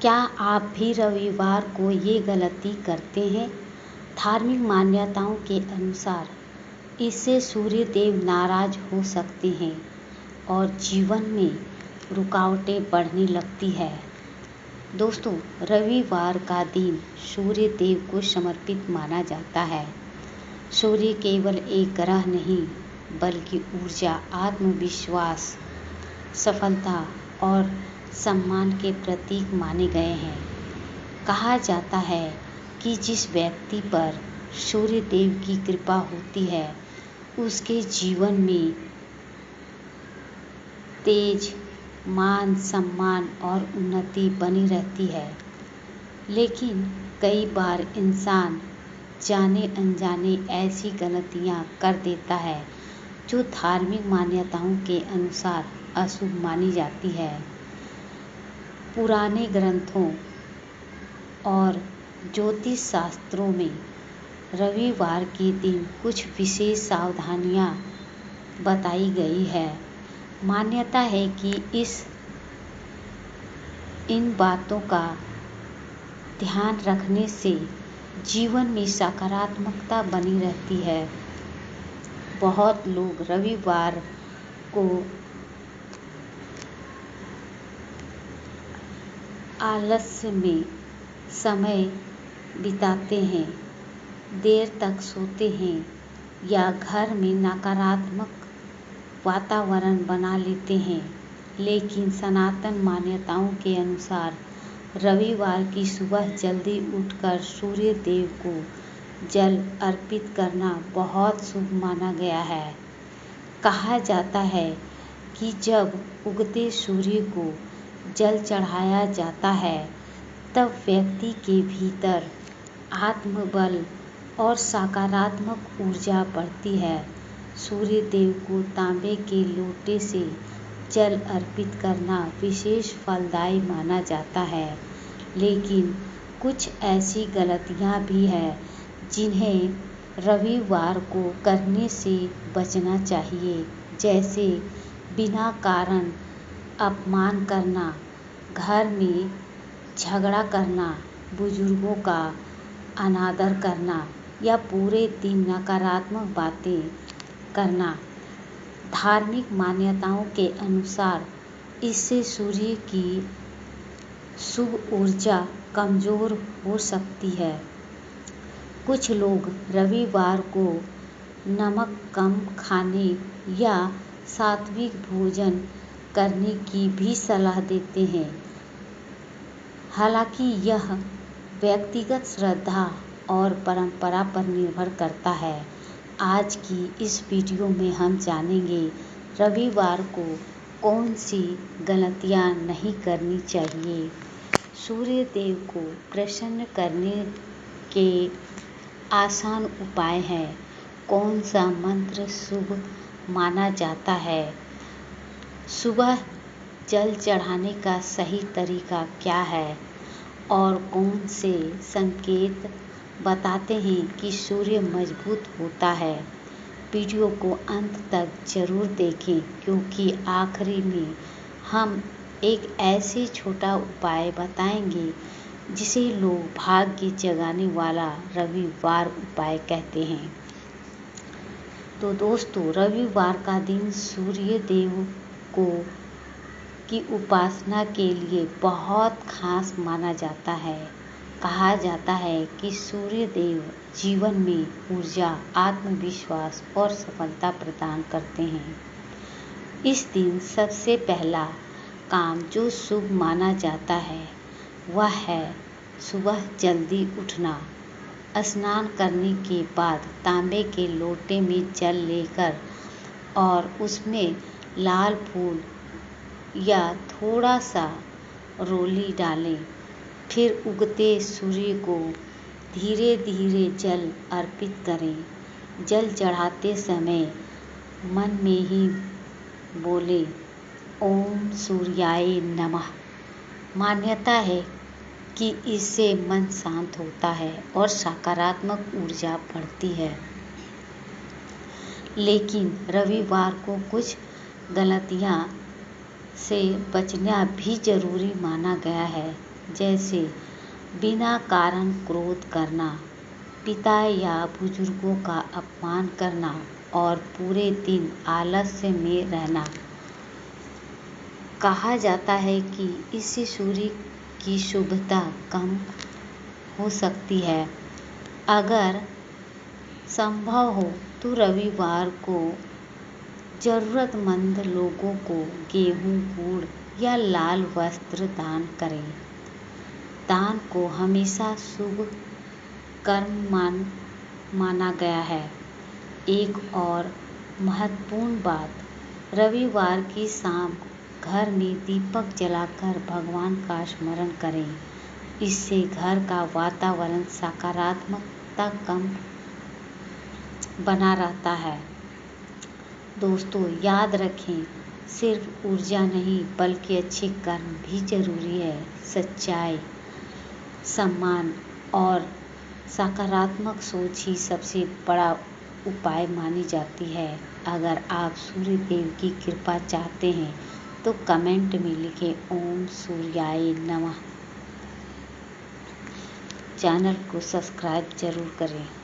क्या आप भी रविवार को ये गलती करते हैं? धार्मिक मान्यताओं के अनुसार इससे सूर्य देव नाराज हो सकते हैं और जीवन में रुकावटें बढ़ने लगती है। दोस्तों, रविवार का दिन सूर्य देव को समर्पित माना जाता है। सूर्य केवल एक ग्रह नहीं, बल्कि ऊर्जा, आत्मविश्वास, सफलता और सम्मान के प्रतीक माने गए हैं। कहा जाता है कि जिस व्यक्ति पर सूर्य देव की कृपा होती है, उसके जीवन में तेज, मान सम्मान और उन्नति बनी रहती है। लेकिन कई बार इंसान जाने अनजाने ऐसी गलतियां कर देता है जो धार्मिक मान्यताओं के अनुसार अशुभ मानी जाती है। पुराने ग्रंथों और ज्योतिष शास्त्रों में रविवार के दिन कुछ विशेष सावधानियां बताई गई है। मान्यता है कि इन बातों का ध्यान रखने से जीवन में सकारात्मकता बनी रहती है। बहुत लोग रविवार को आलस्य में समय बिताते हैं, देर तक सोते हैं या घर में नकारात्मक वातावरण बना लेते हैं। लेकिन सनातन मान्यताओं के अनुसार रविवार की सुबह जल्दी उठकर सूर्य देव को जल अर्पित करना बहुत शुभ माना गया है। कहा जाता है कि जब उगते सूर्य को जल चढ़ाया जाता है, तब व्यक्ति के भीतर आत्मबल और सकारात्मक ऊर्जा बढ़ती है। सूर्य देव को तांबे के लोटे से जल अर्पित करना विशेष फलदायी माना जाता है। लेकिन कुछ ऐसी गलतियां भी हैं जिन्हें रविवार को करने से बचना चाहिए, जैसे बिना कारण अपमान करना, घर में झगड़ा करना, बुजुर्गों का अनादर करना या पूरे दिन नकारात्मक बातें करना। धार्मिक मान्यताओं के अनुसार इससे सूर्य की शुभ ऊर्जा कमजोर हो सकती है। कुछ लोग रविवार को नमक कम खाने या सात्विक भोजन करने की भी सलाह देते हैं। हालांकि यह व्यक्तिगत श्रद्धा और परंपरा पर निर्भर करता है। आज की इस वीडियो में हम जानेंगे रविवार को कौन सी गलतियां नहीं करनी चाहिए, सूर्य देव को प्रसन्न करने के आसान उपाय हैं, कौन सा मंत्र शुभ माना जाता है, सुबह जल चढ़ाने का सही तरीका क्या है और कौन से संकेत बताते हैं कि सूर्य मजबूत होता है। वीडियो को अंत तक जरूर देखें, क्योंकि आखिरी में हम एक ऐसे छोटा उपाय बताएंगे जिसे लोग भाग्य जगाने वाला रविवार उपाय कहते हैं। तो दोस्तों, रविवार का दिन सूर्य देव की उपासना के लिए बहुत खास माना जाता है। कहा जाता है कि सूर्य देव जीवन में ऊर्जा, आत्मविश्वास और सफलता प्रदान करते हैं। इस दिन सबसे पहला काम जो शुभ माना जाता है वह है सुबह जल्दी उठना। स्नान करने के बाद तांबे के लोटे में जल लेकर और उसमें लाल फूल या थोड़ा सा रोली डालें। फिर उगते सूर्य को धीरे धीरे जल अर्पित करें। जल चढ़ाते समय मन में ही बोले, ओम सूर्याय नमः। मान्यता है कि इससे मन शांत होता है और सकारात्मक ऊर्जा बढ़ती है। लेकिन रविवार को कुछ गलतियां से बचना भी जरूरी माना गया है, जैसे बिना कारण क्रोध करना, पिता या बुजुर्गों का अपमान करना और पूरे दिन आलस्य में रहना। कहा जाता है कि इससे सूर्य की शुभता कम हो सकती है। अगर संभव हो तो रविवार को जरूरतमंद लोगों को गेहूं, गुड़ या लाल वस्त्र दान करें। दान को हमेशा शुभ कर्म माना गया है। एक और महत्वपूर्ण बात, रविवार की शाम घर में दीपक जलाकर भगवान का स्मरण करें। इससे घर का वातावरण सकारात्मकता कम बना रहता है। दोस्तों, याद रखें, सिर्फ ऊर्जा नहीं बल्कि अच्छे कर्म भी जरूरी है। सच्चाई, सम्मान और सकारात्मक सोच ही सबसे बड़ा उपाय मानी जाती है। अगर आप सूर्य देव की कृपा चाहते हैं तो कमेंट में लिखें ओम सूर्याय नमः। चैनल को सब्सक्राइब जरूर करें।